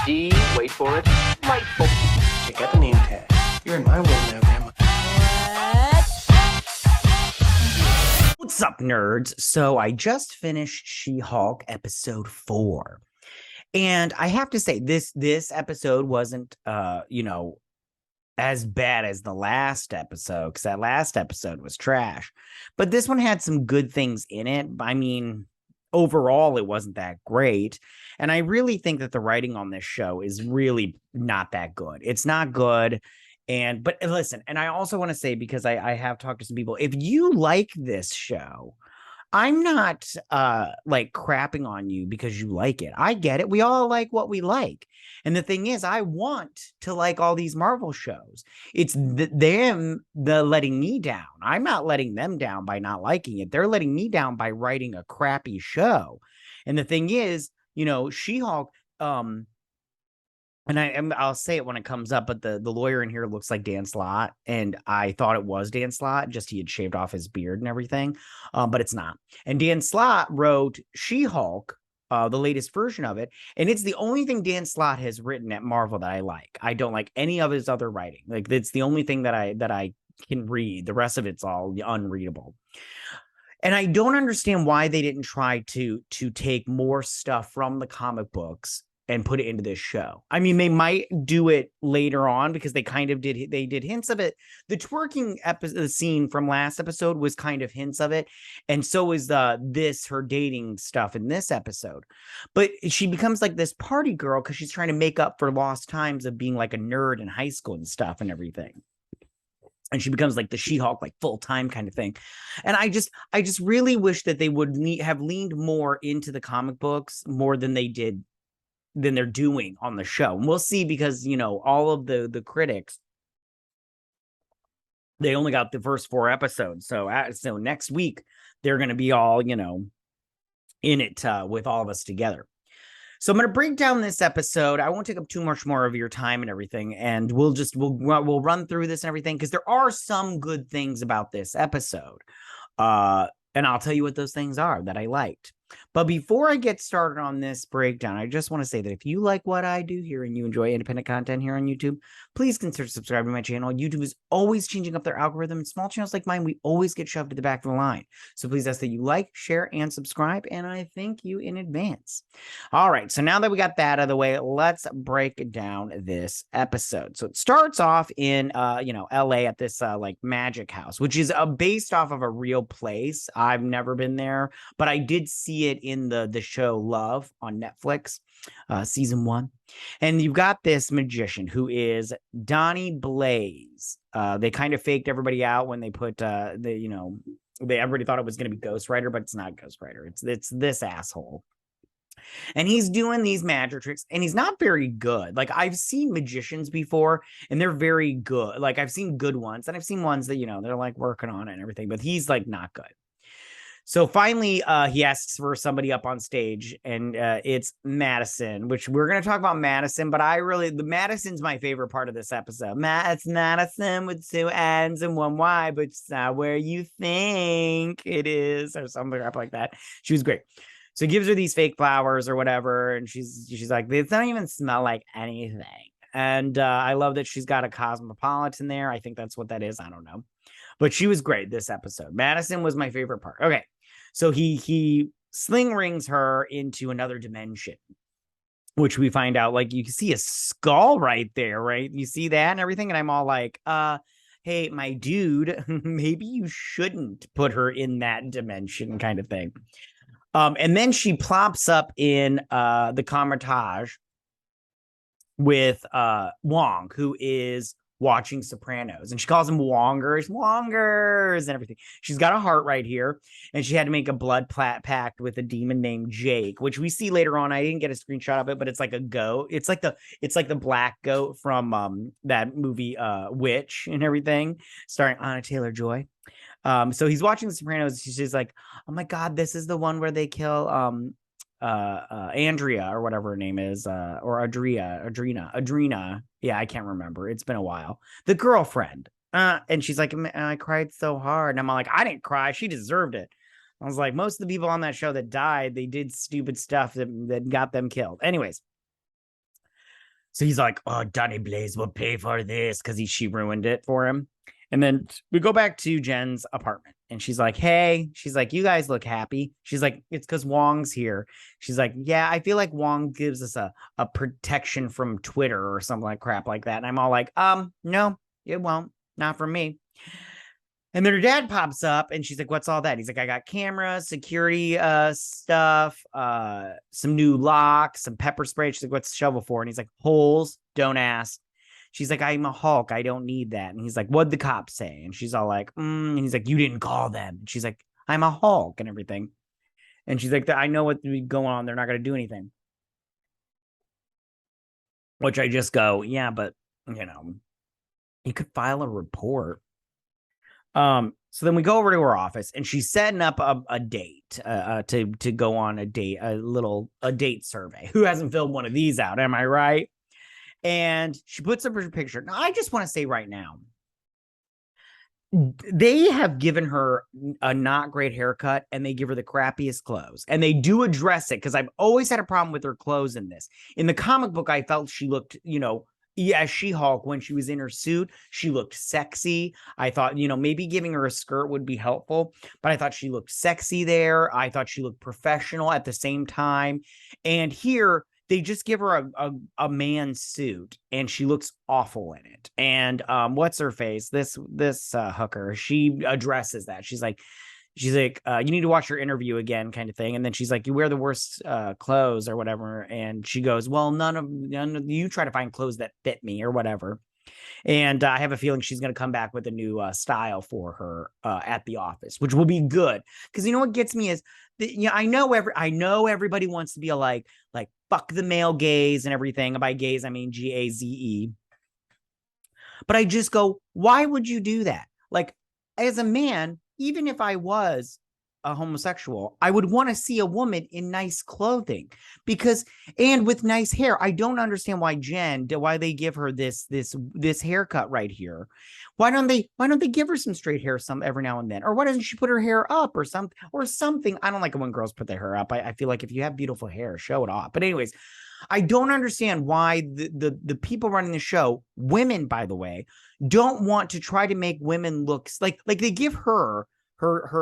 D, wait for it, delightful. Check out the name tag. You're in my world now, Grandma. What's up, nerds? So I just finished She-Hulk episode 4. And I have to say, this episode wasn't as bad as the last episode, because that last episode was trash. But this one had some good things in it. I mean, overall, it wasn't that great. And I really think that the writing on this show is really not that good. It's not good. But listen, and I also want to say, because I have talked to some people, if you like this show, I'm not like crapping on you because you like it. I get it. We all like what we like. And the thing is, I want to like all these Marvel shows. It's them letting me down. I'm not letting them down by not liking it. They're letting me down by writing a crappy show. And the thing is, She-Hulk, and I'll say it when it comes up, but the lawyer in here looks like Dan Slott, and I thought it was Dan Slott, just he had shaved off his beard and everything, but it's not. And Dan Slott wrote She-Hulk, the latest version of it, and it's the only thing Dan Slott has written at Marvel that I like. I don't like any of his other writing. Like, it's the only thing that I can read. The rest of it's all unreadable. And I don't understand why they didn't try to take more stuff from the comic books and put it into this show. I mean, they might do it later on, because they kind of did. They did hints of it. The twerking scene from last episode was kind of hints of it. And so is her dating stuff in this episode. But she becomes like this party girl because she's trying to make up for lost times of being like a nerd in high school and stuff and everything. And she becomes like the She-Hulk, like full-time kind of thing. And I just really wish that they would have leaned more into the comic books more than they're doing on the show. And we'll see, because all of the critics, they only got the first 4 episodes. So next week they're going to be all in it with all of us together. So I'm going to break down this episode. I won't take up too much more of your time and everything, and we'll run through this and everything, because there are some good things about this episode, and I'll tell you what those things are that I liked. But before I get started on this breakdown, I just want to say that if you like what I do here and you enjoy independent content here on YouTube, please consider subscribing to my channel. YouTube is always changing up their algorithm, and small channels like mine, we always get shoved to the back of the line. So please ask that you like, share, and subscribe, and I thank you in advance. All right, so now that we got that out of the way, let's break down this episode. So it starts off in LA at this like magic house, which is based off of a real place. I've never been there, but I did see it in the show Love on Netflix, season 1. And you've got this magician who is Donnie Blaze. They kind of faked everybody out when they put everybody thought it was going to be Ghost Rider, but it's not Ghost Rider. It's this asshole. And he's doing these magic tricks, and he's not very good. Like, I've seen magicians before, and they're very good. Like, I've seen good ones, and I've seen ones that, they're like working on it and everything, but he's like not good. So finally, he asks for somebody up on stage, and it's Madison, which we're going to talk about Madison, but the Madison's my favorite part of this episode. It's Madison with 2 N's and 1 Y, but it's not where you think it is, or something up like that. She was great. So he gives her these fake flowers or whatever, and she's like, they don't even smell like anything. And I love that she's got a cosmopolitan there. I think that's what that is. I don't know. But she was great this episode. Madison was my favorite part. Okay. So he sling rings her into another dimension, which we find out, like, you can see a skull right there, right? You see that and everything. And I'm all like, hey, my dude, maybe you shouldn't put her in that dimension, kind of thing. And then she plops up in the Carmitage with Wong, who is watching Sopranos, and she calls him Wongers and everything. She's got a heart right here, and she had to make a blood pact with a demon named Jake, which we see later on. I didn't get a screenshot of it, but it's like a goat. It's like the black goat from that movie Witch and everything, starring Anna Taylor-Joy. So he's watching The Sopranos. She's like, oh my God, this is the one where they kill Andrea or whatever her name is, or Adrena. Yeah, I can't remember. It's been a while. The girlfriend. And she's like, I cried so hard. And I'm like, I didn't cry. She deserved it. I was like, most of the people on that show that died, they did stupid stuff that got them killed. Anyways. So he's like, oh, Donnie Blaze will pay for this because she ruined it for him. And then we go back to Jen's apartment and she's like, hey, she's like, you guys look happy. She's like, it's because Wong's here. She's like, yeah, I feel like Wong gives us a protection from Twitter or something like crap like that. And I'm all like, no, it won't. Not for me. And then her dad pops up and she's like, what's all that? He's like, I got cameras, security stuff, some new locks, some pepper spray. She's like, what's the shovel for? And he's like, holes, don't ask. She's like, I'm a Hulk. I don't need that. And he's like, what'd the cops say? And she's all like, and he's like, you didn't call them. And she's like, I'm a Hulk and everything. And she's like, I know what's going on. They're not going to do anything. Which I just go, yeah, but, you could file a report. So then we go over to her office and she's setting up a date to go on a date survey. Who hasn't filled one of these out? Am I right? And she puts up her picture. Now, I just want to say right now, they have given her a not great haircut and they give her the crappiest clothes. And they do address it because I've always had a problem with her clothes in this. In the comic book, I felt she looked, She-Hulk, when she was in her suit, she looked sexy. I thought, maybe giving her a skirt would be helpful, but I thought she looked sexy there. I thought she looked professional at the same time. And here, they just give her a man's suit and she looks awful in it. And what's her face? This hooker, she addresses that. She's like, you need to watch your interview again, kind of thing. And then she's like, you wear the worst clothes or whatever. And she goes, well, none of you try to find clothes that fit me or whatever. And I have a feeling she's going to come back with a new style for her at the office, which will be good. Because what gets me is, I know everybody wants to be like fuck the male gaze and everything. By gaze, I mean GAZE. But I just go, why would you do that? Like, as a man, even if I was a homosexual, I would want to see a woman in nice clothing and with nice hair. I don't understand why they give her this haircut right here. Why don't they give her some straight hair every now and then? Or why doesn't she put her hair up or something? I don't like it when girls put their hair up. I feel like if you have beautiful hair, show it off. But anyways, I don't understand why the people running the show, women, by the way, don't want to try to make women look like they give her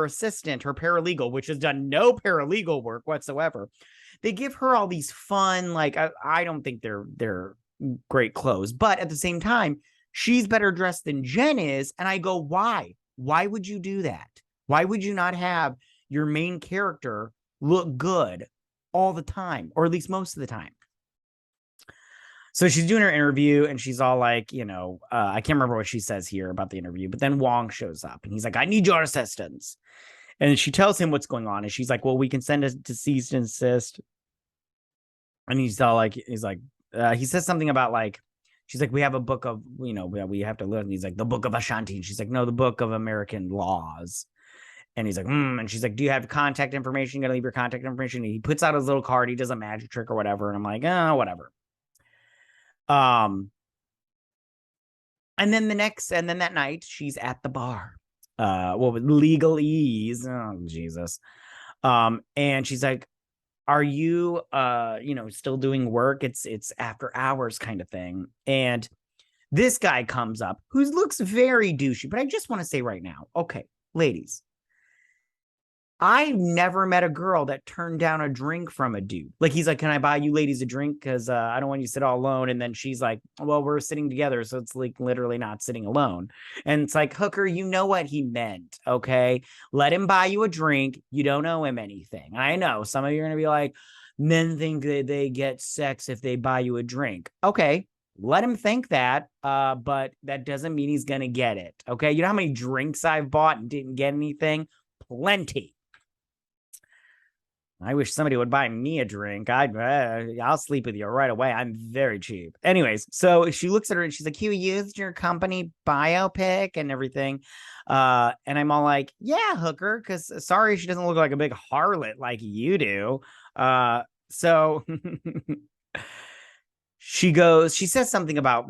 assistant, her paralegal, which has done no paralegal work whatsoever. They give her all these fun, I don't think they're great clothes, but at the same time, she's better dressed than Jen is. And I go, why? Why would you do that? Why would you not have your main character look good all the time, or at least most of the time? So she's doing her interview and she's all like, I can't remember what she says here about the interview, but then Wong shows up and he's like, I need your assistance. And she tells him what's going on. And she's like, well, we can send a cease and desist. And he says something about she's like, we have a book of, we have to learn. He's like, the book of Ashanti. And she's like, no, the book of American laws. And he's like, and she's like, do you have contact information? You gotta leave your contact information. And he puts out his little card. He does a magic trick or whatever. And I'm like, whatever. And then that night she's at the bar, with legal ease. Oh, Jesus. And she's like, are you, still doing work? It's after hours kind of thing. And this guy comes up who looks very douchey, but I just want to say right now, okay, ladies, I never met a girl that turned down a drink from a dude. Like, he's like, can I buy you ladies a drink? Because I don't want you to sit all alone. And then she's like, well, we're sitting together. So it's like literally not sitting alone. And it's like, hooker, you know what he meant. Okay. Let him buy you a drink. You don't owe him anything. I know some of you are going to be like, men think that they get sex if they buy you a drink. Okay. Let him think that. But that doesn't mean he's going to get it. Okay. You know how many drinks I've bought and didn't get anything? Plenty. I wish somebody would buy me a drink. I'll sleep with you right away. I'm very cheap. Anyways, so she looks at her and she's like, you used your company biopic and everything. And I'm all like, yeah, hooker, because sorry, she doesn't look like a big harlot like you do. So she says something about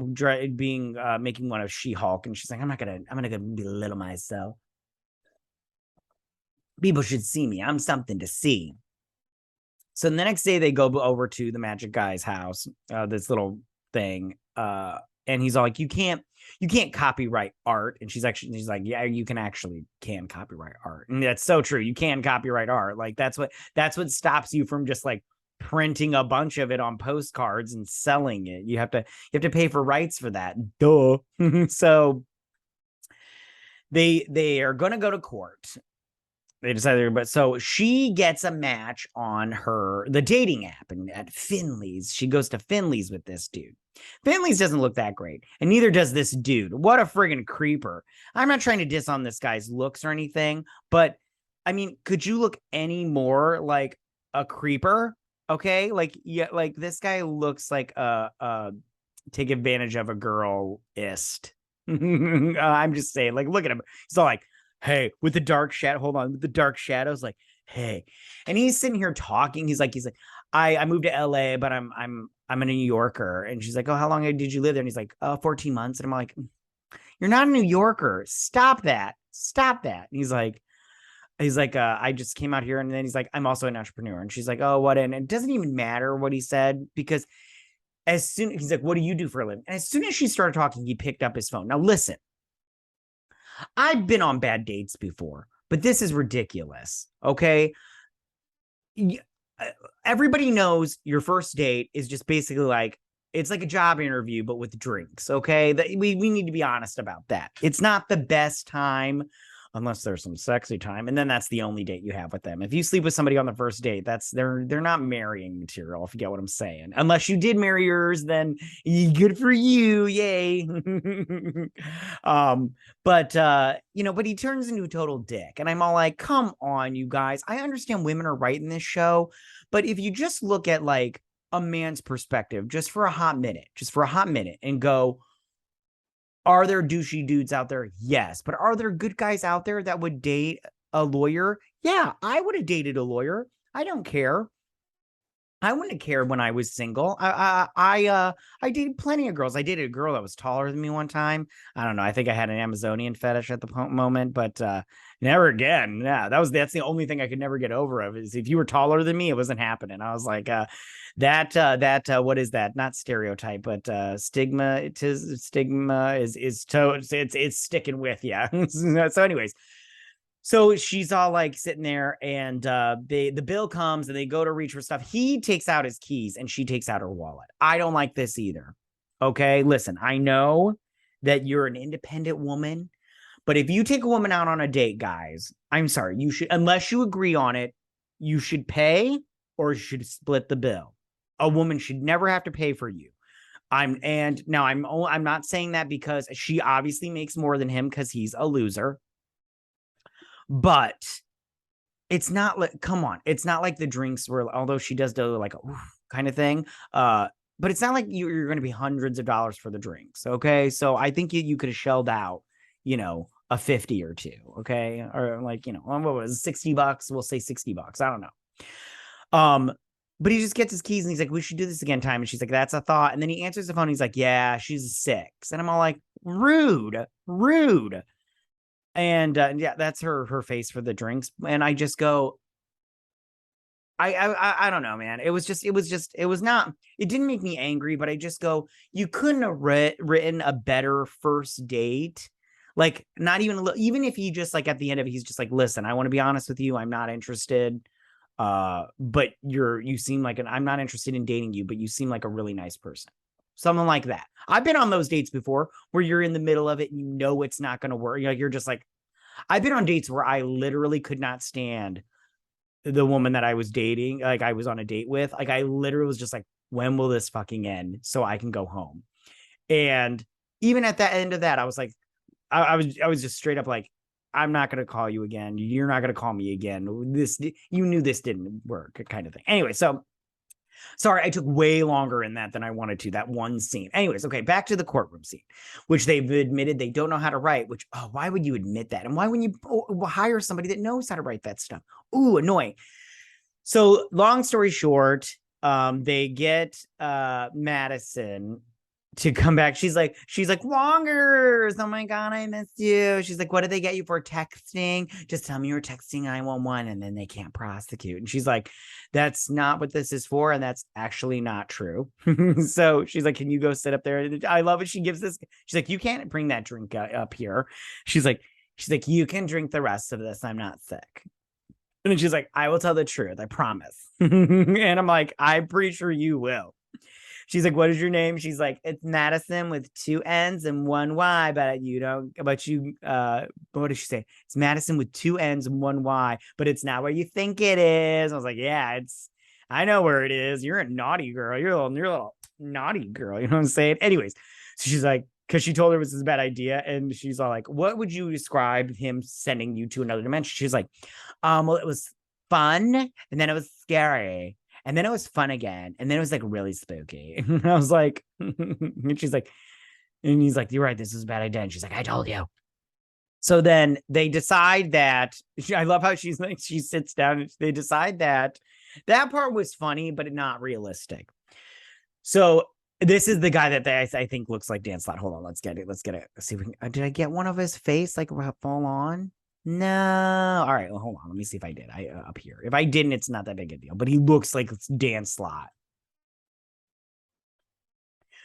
being making one of She-Hulk, and she's like, I'm gonna belittle myself. People should see me. I'm something to see. So the next day they go over to the magic guy's house, this little thing. And he's all like, you can't copyright art. And she's like, yeah, you can copyright art. And that's so true. You can copyright art. Like that's what stops you from just like printing a bunch of it on postcards and selling it. You have to pay for rights for that. Duh. So they are going to go to court. They decided, but so she gets a match on the dating app and at Finley's. She goes to Finley's with this dude. Finley's doesn't look that great, and neither does this dude. What a friggin' creeper. I'm not trying to diss on this guy's looks or anything, but I mean, could you look any more like a creeper? Okay, like yeah, like this guy looks like a take advantage of a girl-ist. I'm just saying, like, look at him. He's all like, hey, with the dark shadow, hold on, with the dark shadows, like, hey. And he's sitting here talking. He's like, I moved to LA, but I'm a New Yorker. And she's like, oh, how long did you live there? And he's like, 14 months. And I'm like, you're not a New Yorker. Stop that. And he's like, I just came out here. And then he's like, I'm also an entrepreneur. And she's like, oh, what? And it doesn't even matter what he said, because he's like, what do you do for a living? And as soon as she started talking, he picked up his phone. Now, listen, I've been on bad dates before, but this is ridiculous. Okay. Everybody knows your first date is just basically like, it's like a job interview, but with drinks. Okay. We need to be honest about that. It's not the best time unless there's some sexy time. And then that's the only date you have with them. If you sleep with somebody on the first date, they're not marrying material, if you get what I'm saying. Unless you did marry yours, then good for you. Yay. But he turns into a total dick. And I'm all like, come on, you guys. I understand women are right in this show, but if you just look at like a man's perspective, just for a hot minute and go, are there douchey dudes out there? Yes. But are there good guys out there that would date a lawyer? Yeah, I would have dated a lawyer. I don't care. I wouldn't have cared when I was single. I dated plenty of girls. I dated a girl that was taller than me one time. I don't know. I think I had an Amazonian fetish at the moment, but never again. Yeah, that's the only thing I could never get over of is if you were taller than me, it wasn't happening. I was like, what is that? Not stereotype, but stigma. Stigma it's sticking with you. So, anyways. So she's all like sitting there and the bill comes and they go to reach for stuff. He takes out his keys and she takes out her wallet. I don't like this either. Okay, listen, I know that you're an independent woman, but if you take a woman out on a date, guys, I'm sorry, you should, unless you agree on it, you should pay or you should split the bill. A woman should never have to pay for you. I'm not saying that because she obviously makes more than him because he's a loser. But it's not like, come on, it's not like the drinks were, although she does do like a kind of thing. But it's not like you're going to be hundreds of dollars for the drinks. Okay. So I think you could have shelled out, a 50 or two. Okay. Or like, what was it, $60? We'll say $60. I don't know. But he just gets his keys and he's like, we should do this again time. And she's like, that's a thought. And then he answers the phone. And he's like, yeah, she's 6. And I'm all like, rude. And yeah, that's her face for the drinks. And I just go, I don't know, man. It didn't make me angry, but I just go, you couldn't have written a better first date. Like not even if he just like at the end of it, he's just like, listen, I want to be honest with you. I'm not interested. But you seem like I'm not interested in dating you, but you seem like a really nice person. Something like that. I've been on those dates before where you're in the middle of it and it's not going to work. You're just like, I've been on dates where I literally could not stand the woman that I was dating. Like I was on a date with, like I literally was just like, when will this fucking end so I can go home? And even at the end of that, I was like, I was just straight up like, I'm not going to call you again. You're not going to call me again. You knew this didn't work kind of thing. Anyway, so sorry, I took way longer in that than I wanted to, that one scene. Anyways, okay, back to the courtroom scene, which they've admitted they don't know how to write, which, why would you admit that? And why wouldn't you hire somebody that knows how to write that stuff? Ooh, annoying. So long story short, they get Madison to come back. She's like, Wongers, oh my God, I missed you. She's like, what did they get you for texting? Just tell me you were texting 911 and then they can't prosecute. And she's like, that's not what this is for. And that's actually not true. So she's like, can you go sit up there? I love it. She gives this, she's like, you can't bring that drink up here. She's like, you can drink the rest of this. I'm not sick. And then she's like, I will tell the truth. I promise. And I'm like, I'm pretty sure you will. She's like, what is your name? She's like, it's Madison with 2 N's and 1 Y, but what did she say? It's Madison with 2 N's and 1 Y, but it's not where you think it is. I was like, yeah, I know where it is. You're a naughty girl. You're a little naughty girl. You know what I'm saying? Anyways, so she's like, because she told her this is a bad idea. And she's all like, what would you describe him sending you to another dimension? She's like, well, it was fun. And then it was scary. And then it was fun again. And then it was like really spooky. And I was like, and she's like, and he's like, you're right. This is a bad idea. And she's like, I told you. So then they decide that I love how she's like, she sits down and they decide that part was funny, but not realistic. So this is the guy that I think looks like Dan Slott. Hold on. Let's get it. Let's see if we can, did I get one of his face like fall on? No. All right. Well, hold on. Let me see if I did. Up here. If I didn't, it's not that big a deal. But he looks like it's Dan Slott.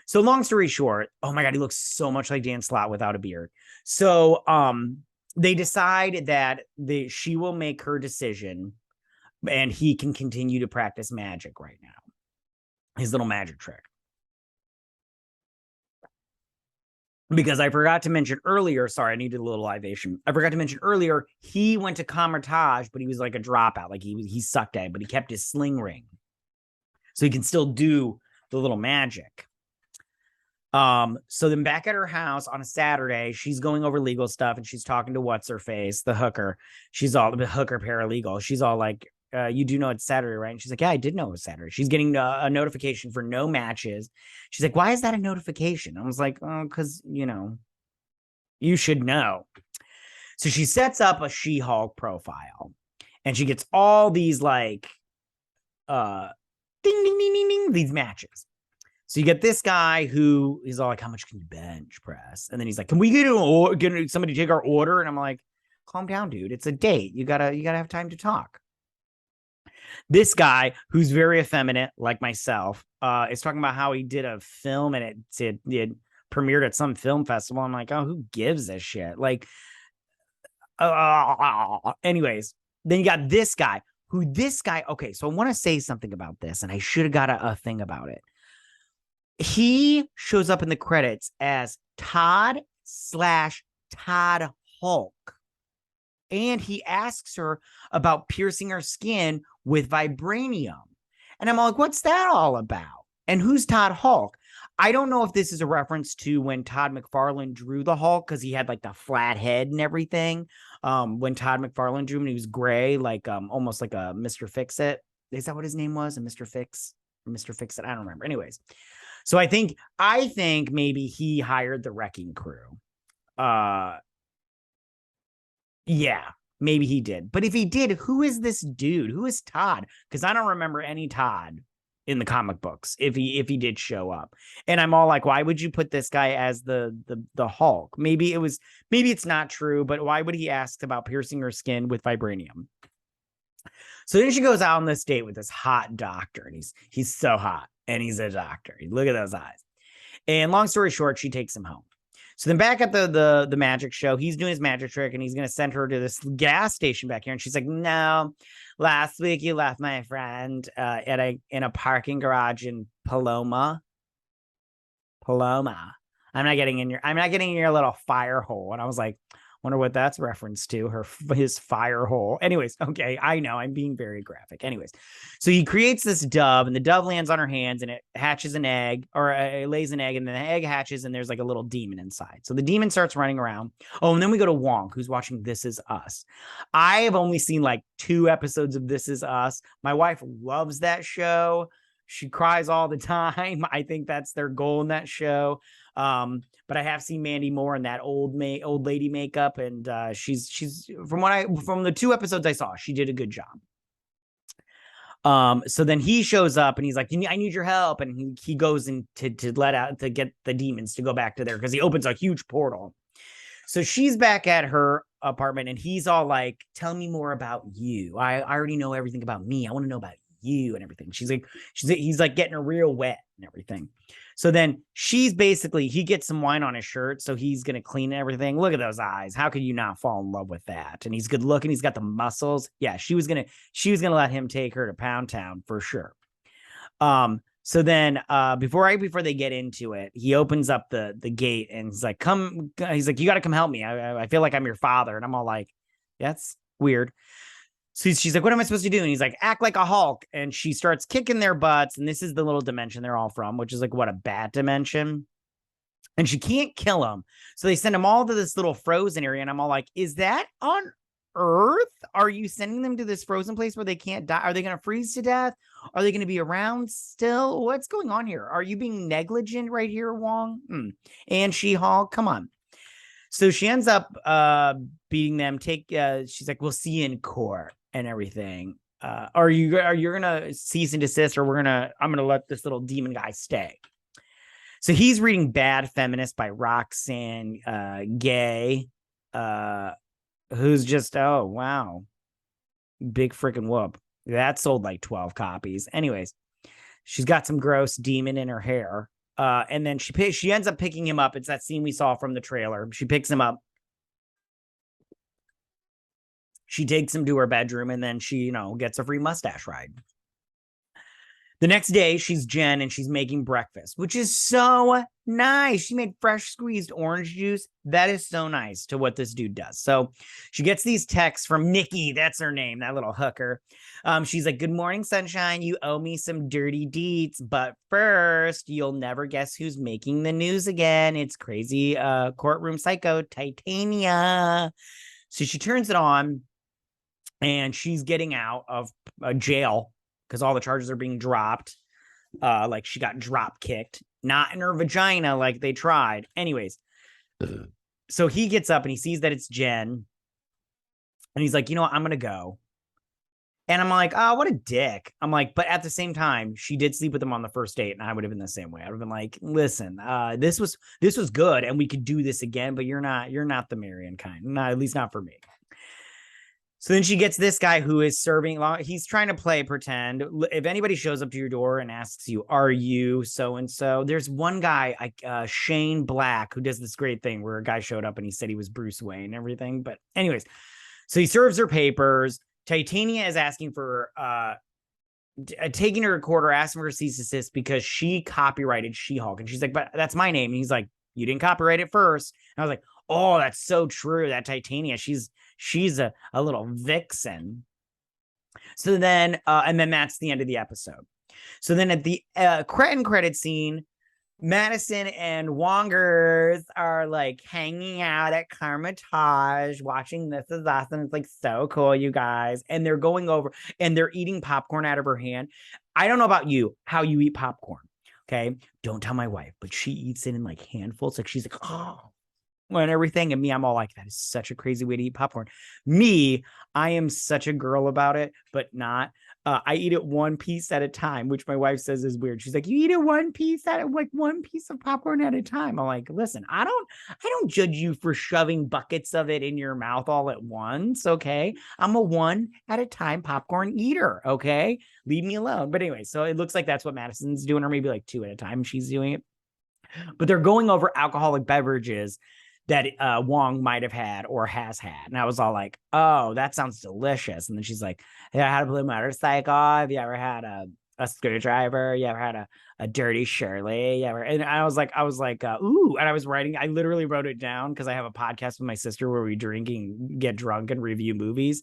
So long story short, oh my God, he looks so much like Dan Slott without a beard. So they decide that she will make her decision, and he can continue to practice magic right now. His little magic trick. Because I forgot to mention earlier, sorry, I needed a little libation. I forgot to mention earlier, he went to Comertage, but he was like a dropout. Like he sucked at it, but he kept his sling ring. So he can still do the little magic. So then back at her house on a Saturday, she's going over legal stuff and she's talking to what's-her-face, the hooker. She's all the hooker paralegal. She's all like, you do know it's Saturday, right? And she's like, yeah, I did know it was Saturday. She's getting a notification for no matches. She's like, why is that a notification? I was like, oh, because, you should know. So she sets up a She-Hulk profile and she gets all these like, ding, ding, ding, ding, ding, these matches. So you get this guy who is all like, how much can you bench press? And then he's like, can we get somebody to take our order? And I'm like, calm down, dude. It's a date. You gotta have time to talk. This guy, who's very effeminate, like myself, is talking about how he did a film and it premiered at some film festival. I'm like, oh, who gives a shit? Like, anyways, then you got this guy, okay, so I want to say something about this, and I should have got a thing about it. He shows up in the credits as Todd Hulk. And he asks her about piercing her skin with vibranium. And I'm like, what's that all about? And who's Todd Hulk? I don't know if this is a reference to when Todd McFarlane drew the Hulk, because he had like the flat head and everything. When Todd McFarlane drew him, he was gray, like almost like a Mr. Fix-It. Is that what his name was? A Mr. Fix? Or Mr. Fix-It? I don't remember. Anyways. So I think maybe he hired the Wrecking Crew. Yeah, maybe he did. But if he did, who is this dude? Who is Todd? Because I don't remember any Todd in the comic books if he did show up. And I'm all like, why would you put this guy as the Hulk? Maybe it's not true, but why would he ask about piercing her skin with vibranium? So then she goes out on this date with this hot doctor, and he's so hot, and he's a doctor. Look at those eyes. And long story short, she takes him home. So then back at the magic show, he's doing his magic trick and he's going to send her to this gas station back here. And she's like, no, last week you left my friend in a parking garage in Paloma. I'm not getting in your little fire hole. And I was like, wonder what that's reference to, his fire hole. Anyways, okay, I know I'm being very graphic. Anyways, so he creates this dove, and the dove lands on her hands, and it hatches an egg, or it lays an egg, and then the egg hatches, and there's like a little demon inside. So the demon starts running around. Oh, and then we go to Wong, who's watching This Is Us. I have only seen like 2 episodes of This Is Us. My wife loves that show. She cries all the time. I think that's their goal in that show. But I have seen Mandy Moore in that old lady makeup, and she's from the 2 episodes I saw, she did a good job. So then he shows up and he's like, I need your help. And he goes in to get the demons to go back to there because he opens a huge portal. So she's back at her apartment and he's all like, tell me more about you. I already know everything about me. I want to know about you and everything. He's like getting her real wet and everything. So then he gets some wine on his shirt. So he's going to clean everything. Look at those eyes. How could you not fall in love with that? And he's good looking. He's got the muscles. Yeah. She was going to let him take her to Pound Town for sure. So then before they get into it, he opens up the gate and he's like, you got to come help me. I feel like I'm your father. And I'm all like, that's weird. So she's like, what am I supposed to do? And he's like, act like a Hulk. And she starts kicking their butts. And this is the little dimension they're all from, which is like, what, a bat dimension. And she can't kill them. So they send them all to this little frozen area. And I'm all like, is that on Earth? Are you sending them to this frozen place where they can't die? Are they going to freeze to death? Are they going to be around still? What's going on here? Are you being negligent right here, Wong? And She-Hulk, come on. So she ends up beating them. She's like, we'll see you in court and everything. Are you gonna cease and desist, or I'm gonna let this little demon guy stay? So he's reading Bad Feminist by Roxane Gay, who's just, oh wow, big freaking whoop. That sold like 12 copies. Anyways, she's got some gross demon in her hair. And then she ends up picking him up. It's that scene we saw from the trailer. She picks him up. She takes him to her bedroom, and then she, gets a free mustache ride. The next day, she's Jen, and she's making breakfast, which is so nice. She made fresh squeezed orange juice. That is so nice to what this dude does. So she gets these texts from Nikki. That's her name, that little hooker. She's like, good morning, sunshine. You owe me some dirty deets. But first, you'll never guess who's making the news again. It's crazy courtroom psycho, Titania. So she turns it on, and she's getting out of jail because all the charges are being dropped. Like she got drop kicked, not in her vagina like they tried. Anyways, so he gets up and he sees that it's Jen. And he's like, I'm going to go. And I'm like, oh, what a dick. I'm like, but at the same time, she did sleep with him on the first date. And I would have been the same way. I would have been like, listen, this was good. And we could do this again, but you're not the Marion kind. Not, at least not for me. So then she gets this guy who is serving. He's trying to play pretend. If anybody shows up to your door and asks you, are you so-and-so? There's one guy, Shane Black, who does this great thing where a guy showed up and he said he was Bruce Wayne and everything. But anyways, so he serves her papers. Titania is asking for, taking her recorder, asking for a cease and desist because she copyrighted She-Hulk. And she's like, but that's my name. And he's like, you didn't copyright it first. And I was like, oh, that's so true. That Titania, she's a little vixen. So then, and then that's the end of the episode. So then at the credit scene, Madison and Wongers are like hanging out at Carmitage, watching This Is Awesome. It's like so cool, you guys. And they're going over and they're eating popcorn out of her hand. I don't know about you, how you eat popcorn. Okay. Don't tell my wife, but she eats it in like handfuls. Like she's like, oh, and everything. And me, I'm all like, that is such a crazy way to eat popcorn. Me, I am such a girl about it, but not. I eat it one piece at a time, which my wife says is weird. She's like, you eat it one piece of popcorn at a time. I'm like, listen, I don't judge you for shoving buckets of it in your mouth all at once. Okay. I'm a one at a time popcorn eater. Okay. Leave me alone. But anyway, so it looks like that's what Madison's doing, or maybe like two at a time she's doing it. But they're going over alcoholic beverages that Wong might have had or has had. And I was all like, oh, that sounds delicious. And then she's like, have you ever had a blue motorcycle? Have you ever had a screwdriver? You ever had a dirty Shirley? You ever? And I was like, ooh. And I literally wrote it down because I have a podcast with my sister where we drink and get drunk and review movies.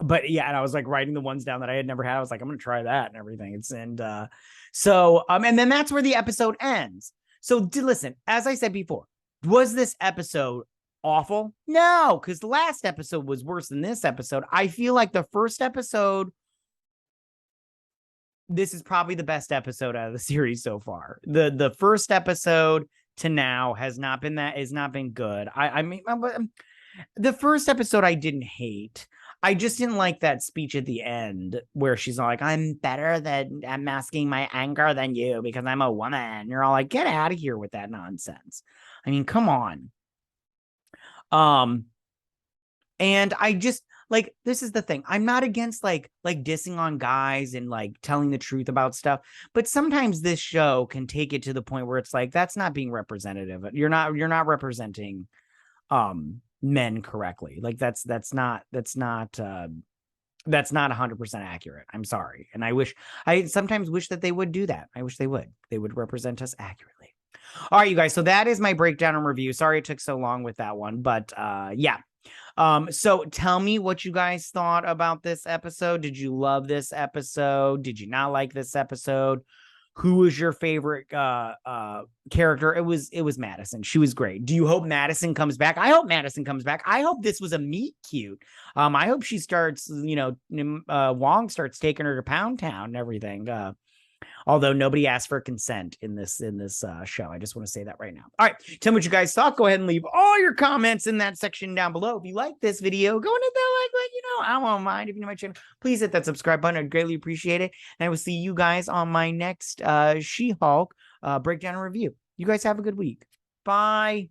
But yeah, and I was like writing the ones down that I had never had. I was like, I'm going to try that and everything. And then that's where the episode ends. So listen, as I said before, was this episode awful? No, because the last episode was worse than this episode. I feel like the first episode, this is probably the best episode out of the series so far. The first episode to now has not been good. I mean, the first episode I didn't hate. I just didn't like that speech at the end where she's like, I'm better than at masking my anger than you because I'm a woman. And you're all like, get out of here with that nonsense. I mean, come on. And I just like, this is the thing. I'm not against like dissing on guys and like telling the truth about stuff, but sometimes this show can take it to the point where it's like, that's not being representative. You're not representing men correctly. Like that's not 100% accurate. I'm sorry. And I sometimes wish that they would do that. I wish they would represent us accurately. All right, you guys. So that is my breakdown and review. Sorry it took so long with that one, but yeah. So tell me what you guys thought about this episode. Did you love this episode? Did you not like this episode? Who was your favorite character? It was Madison. She was great. Do you hope Madison comes back? I hope Madison comes back. I hope this was a meet cute. I hope she starts, Wong starts taking her to Pound Town and everything. Although nobody asked for consent in this show. I just want to say that right now. All right. Tell me what you guys thought. Go ahead and leave all your comments in that section down below. If you like this video, go and hit that like button. I won't mind. If you're new to my channel, please hit that subscribe button. I'd greatly appreciate it. And I will see you guys on my next She-Hulk breakdown and review. You guys have a good week. Bye.